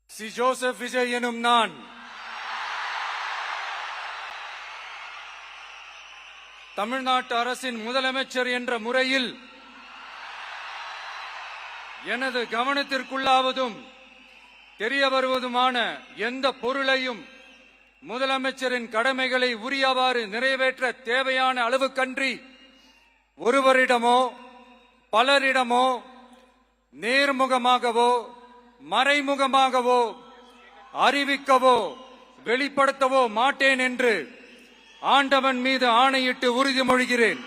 C Joseph Vijay எனும் நான் தமிழ்நாட்டு அரசின் முதலமைச்சர் என்ற முறையில் எனது கவனத்திற்குள்ளாவதும் தெரிய வருவதுமான எந்த பொருளையும் முதலமைச்சரின் கடமைகளை உரியவாறு நிறைவேற்ற தேவையான அளவுக்கன்றி ஒருவரிடமோ பலரிடமோ நேர்முகமாகவோ மறைமுகமாகவோ அறிவிக்கவோ வெளிப்படுத்தவோ மாட்டேன் என்று ஆண்டவன் மீது ஆணையிட்டு உறுதிமொழிகிறேன்.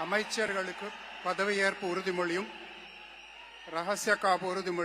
அமைச்சர்களுக்கு பதவியேற்பு உறுதிமொழியும் ரகசிய காப்பு உறுதிமொழி